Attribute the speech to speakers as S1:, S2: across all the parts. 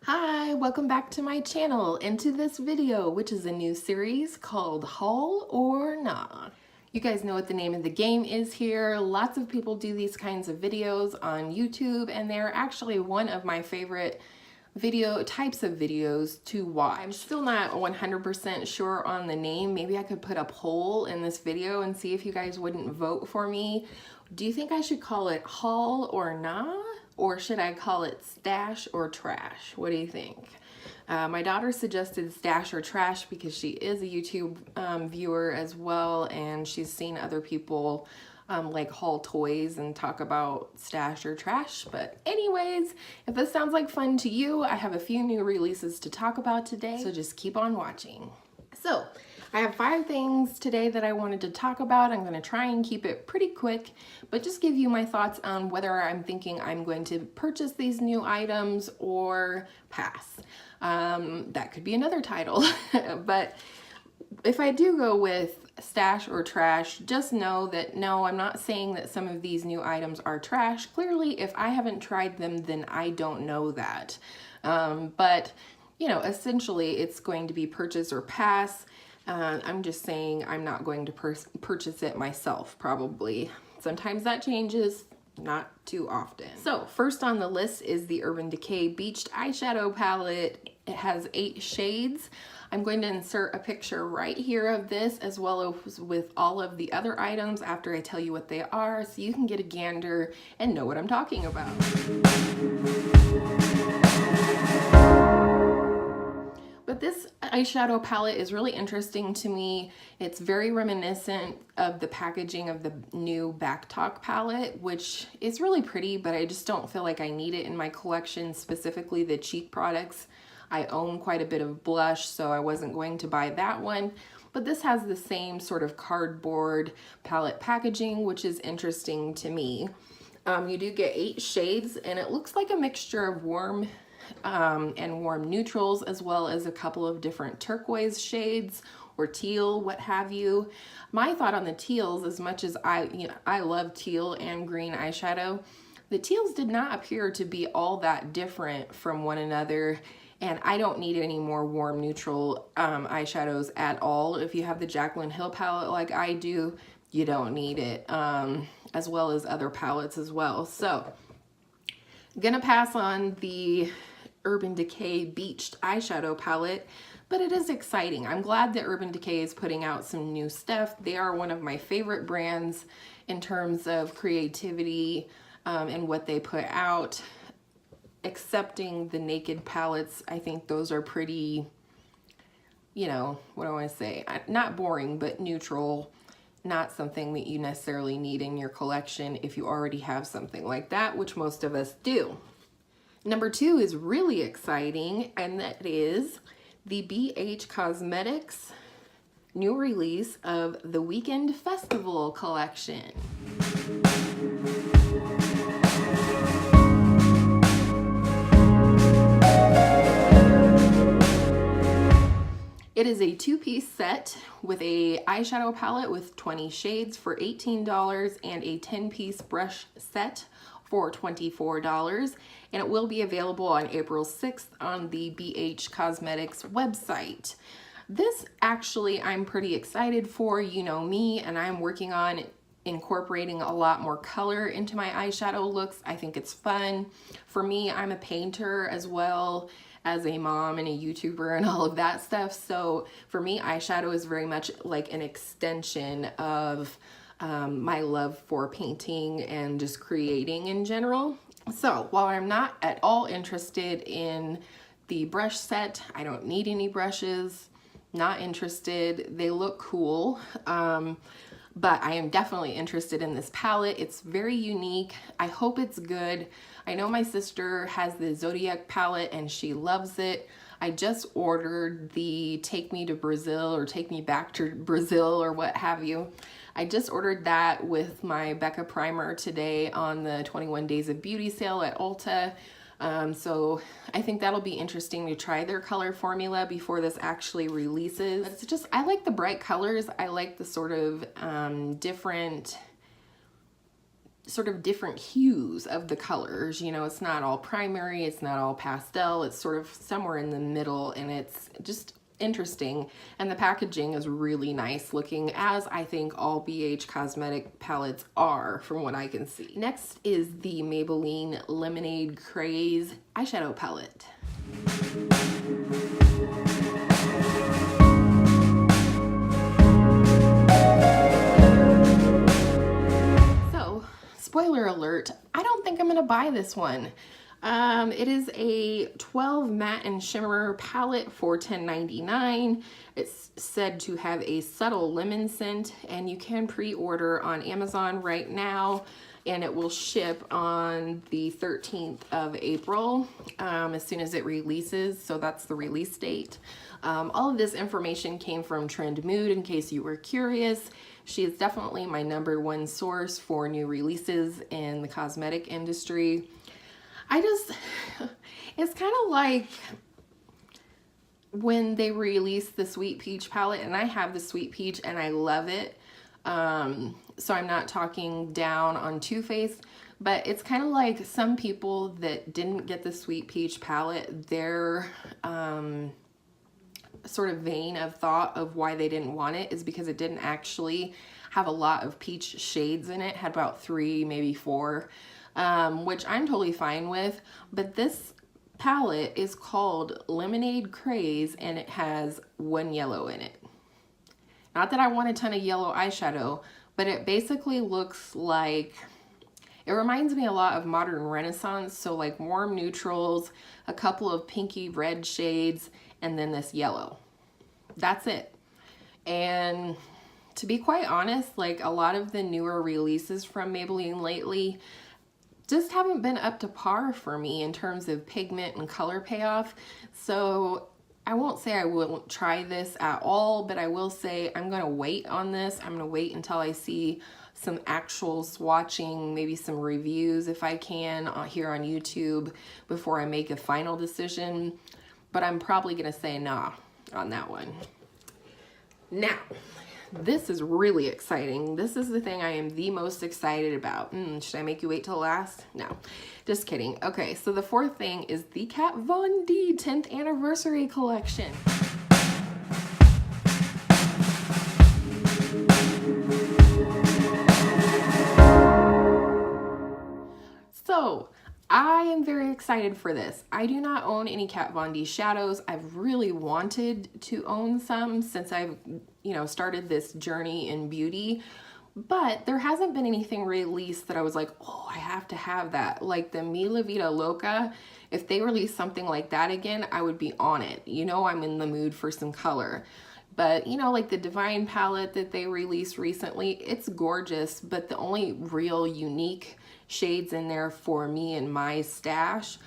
S1: Hi, welcome back to my channel and to this video, which is a new series called Haul or Nah. You guys know what the name of the game is here. Lots of people do these kinds of videos on YouTube, and they're actually one of my favorite types of videos to watch. I'm still not 100% sure on the name. Maybe I could put a poll in this video and see if you guys wouldn't vote for me. Do you think I should call it Haul or Nah? Or should I call it Stash or Trash? What do you think? My daughter suggested Stash or Trash because she is a YouTube viewer as well, and she's seen other people like haul toys and talk about Stash or Trash. But anyways, if this sounds like fun to you, I have a few new releases to talk about today, so just keep on watching. So, I have 5 things today that I wanted to talk about. I'm going to try and keep it pretty quick, but just give you my thoughts on whether I'm thinking I'm going to purchase these new items or pass. That could be another title, but if I do go with Stash or Trash, just know that no, I'm not saying that some of these new items are trash. Clearly, if I haven't tried them, then I don't know that. But, you know, essentially it's going to be purchase or pass. I'm just saying I'm not going to purchase it myself, probably. Sometimes that changes, not too often. So first on the list is the Urban Decay Beached eyeshadow palette. It has 8 shades. I'm going to insert a picture right here of this, as well as with all of the other items after I tell you what they are, so you can get a gander and know what I'm talking about. But this eyeshadow palette is really interesting to me. It's very reminiscent of the packaging of the new Back Talk palette, which is really pretty, but I just don't feel like I need it in my collection, specifically the cheek products. I own quite a bit of blush, so I wasn't going to buy that one. But this has the same sort of cardboard palette packaging, which is interesting to me. You do get 8 shades, and it looks like a mixture of warm and warm neutrals, as well as a couple of different turquoise shades or teal, what have you. My thought on the teals, as much as I love teal and green eyeshadow, the teals did not appear to be all that different from one another, and I don't need any more warm neutral eyeshadows at all. If you have the Jaclyn Hill palette like I do, you don't need it, as well as other palettes as well. So I'm gonna pass on the Urban Decay Beached eyeshadow palette, but it is exciting. I'm glad that Urban Decay is putting out some new stuff. They are one of my favorite brands in terms of creativity and what they put out. Excepting the Naked palettes, I think those are pretty, you know, what do I want to say? Not boring, but neutral. Not something that you necessarily need in your collection if you already have something like that, which most of us do. Number 2 is really exciting, and that is the BH Cosmetics new release of the Weekend Festival collection. It is a 2-piece set with a eyeshadow palette with 20 shades for $18 and a 10-piece brush set for $24, and it will be available on April 6th on the BH Cosmetics website. This actually I'm pretty excited for. You know me, and I'm working on incorporating a lot more color into my eyeshadow looks. I think it's fun. For me, I'm a painter as well as a mom and a YouTuber and all of that stuff. So for me, eyeshadow is very much like an extension of my love for painting and just creating in general. So while I'm not at all interested in the brush set, I don't need any brushes, not interested. They look cool. But I am definitely interested in this palette. It's very unique. I hope it's good. I know my sister has the Zodiac palette and she loves it. I just ordered the Take Me to Brazil or Take Me Back to Brazil or what have you. I just ordered that with my Becca primer today on the 21 Days of Beauty sale at Ulta. So I think that'll be interesting to try their color formula before this actually releases. It's just, I like the bright colors. I like the sort of different sort of different hues of the colors. You know, it's not all primary, it's not all pastel, it's sort of somewhere in the middle, and it's just interesting. And the packaging is really nice looking, as I think all BH cosmetic palettes are from what I can see. Next is the Maybelline Lemonade Craze eyeshadow palette. Spoiler alert, I don't think I'm gonna buy this one. It is a 12 matte and shimmer palette for $10.99. It's said to have a subtle lemon scent, and you can pre-order on Amazon right now, and it will ship on the 13th of April as soon as it releases, so that's the release date. All of this information came from Trend Mood, in case you were curious. She is definitely my #1 source for new releases in the cosmetic industry. It's kind of like when they released the Sweet Peach palette, and I have the Sweet Peach and I love it. So I'm not talking down on Too Faced, but it's kind of like some people that didn't get the Sweet Peach palette, their sort of vein of thought of why they didn't want it is because it didn't actually have a lot of peach shades in it. It had about 3, maybe 4, which I'm totally fine with. But this palette is called Lemonade Craze, and it has 1 yellow in it. Not that I want a ton of yellow eyeshadow, but it basically looks like, it reminds me a lot of Modern Renaissance, so like warm neutrals, a couple of pinky red shades, and then this yellow. That's it. And to be quite honest, like a lot of the newer releases from Maybelline lately just haven't been up to par for me in terms of pigment and color payoff. So I won't say I won't try this at all, but I will say I'm gonna wait on this. I'm gonna wait until I see some actual swatching, maybe some reviews if I can here on YouTube before I make a final decision. But I'm probably gonna say nah on that one. Now, this is really exciting. This is the thing I am the most excited about. Should I make you wait till last? No, just kidding. Okay, so the fourth thing is the Kat Von D 10th anniversary collection. So, I am very excited for this. I do not own any Kat Von D shadows. I've really wanted to own some since I've, started this journey in beauty, but there hasn't been anything released that I was like, oh, I have to have that. Like the Mi La Vida Loca, if they release something like that again, I would be on it. I'm in the mood for some color. But, like the Divine palette that they released recently, it's gorgeous, but the only real unique shades in there for me and my stash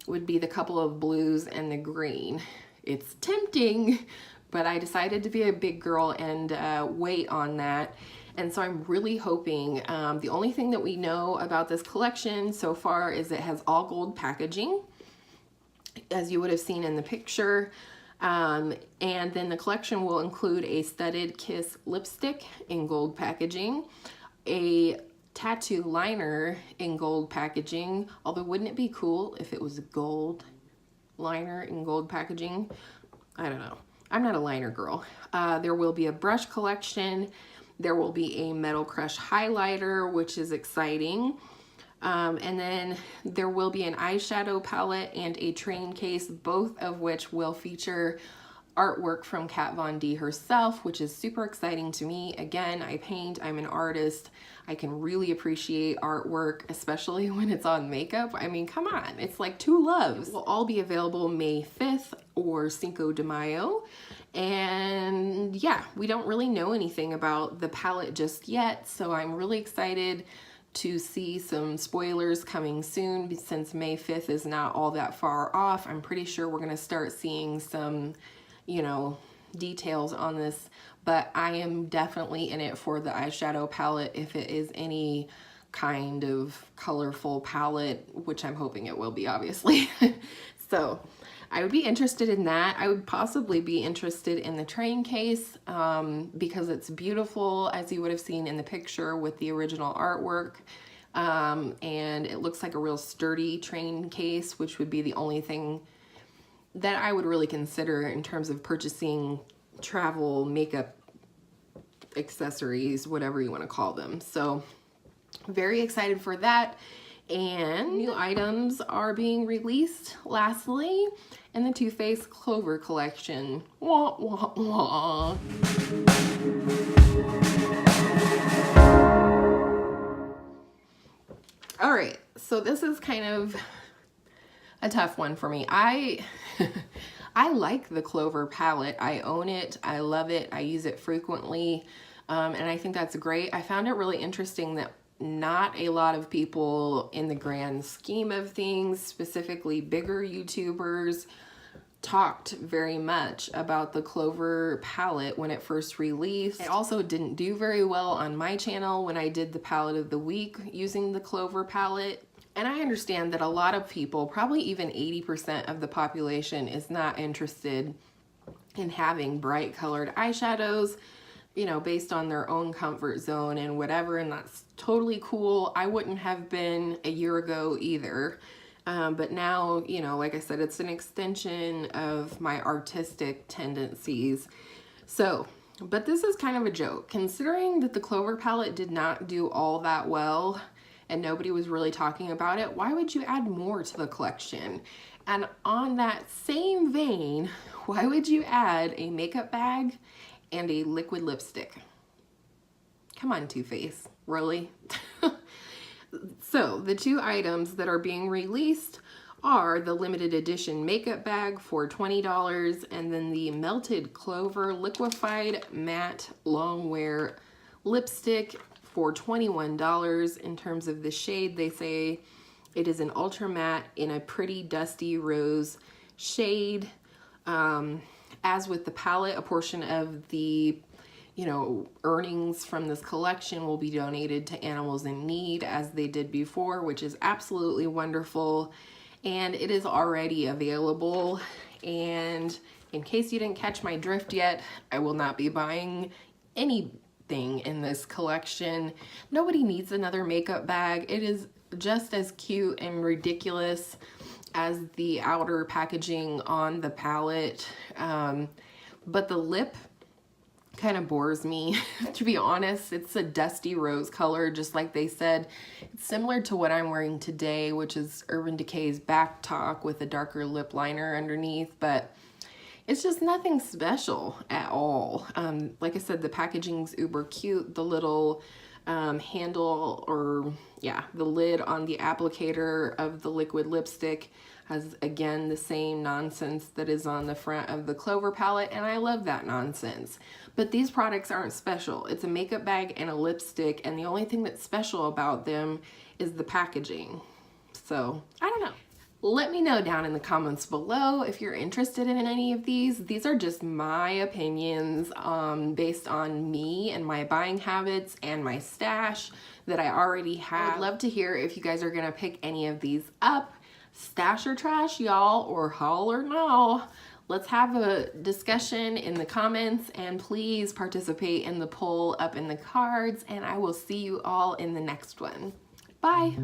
S1: would be the couple of blues and the green. It's tempting, but I decided to be a big girl and wait on that. And so I'm really hoping, the only thing that we know about this collection so far is it has all gold packaging, as you would have seen in the picture. And then the collection will include a Studded Kiss lipstick in gold packaging, a tattoo liner in gold packaging, although wouldn't it be cool if it was a gold liner in gold packaging? I don't know. I'm not a liner girl. There will be a brush collection. There will be a Metal Crush highlighter, which is exciting. And then there will be an eyeshadow palette and a train case, both of which will feature artwork from Kat Von D herself, which is super exciting to me. Again, I paint, I'm an artist. I can really appreciate artwork, especially when it's on makeup. I mean, come on, it's like two loves. It will all be available May 5th or Cinco de Mayo. And yeah, we don't really know anything about the palette just yet, so I'm really excited to see some spoilers coming soon. Since May 5th is not all that far off, I'm pretty sure we're gonna start seeing some, details on this, but I am definitely in it for the eyeshadow palette if it is any kind of colorful palette, which I'm hoping it will be, obviously. So I would be interested in that. I would possibly be interested in the train case because it's beautiful, as you would have seen in the picture with the original artwork. and it looks like a real sturdy train case, which would be the only thing that I would really consider in terms of purchasing travel makeup accessories, whatever you want to call them. So very excited for that. And new items are being released lastly in the Too Faced Clover collection. Wah, wah, wah. All right, so this is kind of a tough one for me. I like the Clover palette. I own it. I love it. I use it frequently, and I think that's great. I found it really interesting that not a lot of people in the grand scheme of things, specifically bigger YouTubers, talked very much about the Clover palette when it first released. It also didn't do very well on my channel when I did the palette of the week using the Clover palette. And I understand that a lot of people, probably even 80% of the population, is not interested in having bright colored eyeshadows, you know, based on their own comfort zone and whatever, and that's totally cool. I wouldn't have been a year ago either. But now, you know, like I said, it's an extension of my artistic tendencies. So, but this is kind of a joke. Considering that the Clover palette did not do all that well and nobody was really talking about it, why would you add more to the collection? And on that same vein, why would you add a makeup bag and a liquid lipstick? Come on, Too Faced, really? So the two items that are being released are the limited edition makeup bag for $20 and then the Melted Clover liquefied matte long wear lipstick for $21. In terms of the shade, they say it is an ultra matte in a pretty dusty rose shade. As with the palette, a portion of the earnings from this collection will be donated to animals in need, as they did before, which is absolutely wonderful. And it is already available. And in case you didn't catch my drift yet, I will not be buying anything in this collection. Nobody needs another makeup bag. It is just as cute and ridiculous as the outer packaging on the palette. But the lip kind of bores me, to be honest. It's a dusty rose color, just like they said. It's similar to what I'm wearing today, which is Urban Decay's Back Talk with a darker lip liner underneath, but it's just nothing special at all. Like I said, the packaging's uber cute. The little handle, or yeah, the lid on the applicator of the liquid lipstick has, again, the same nonsense that is on the front of the Clover palette, and I love that nonsense. But these products aren't special. It's a makeup bag and a lipstick, and the only thing that's special about them is the packaging. So, I don't know. Let me know down in the comments below if you're interested in any of these. These are just my opinions based on me and my buying habits and my stash that I already have. I'd love to hear if you guys are gonna pick any of these up. Stash or trash, y'all, or haul or no. Let's have a discussion in the comments, and please participate in the poll up in the cards, and I will see you all in the next one. Bye.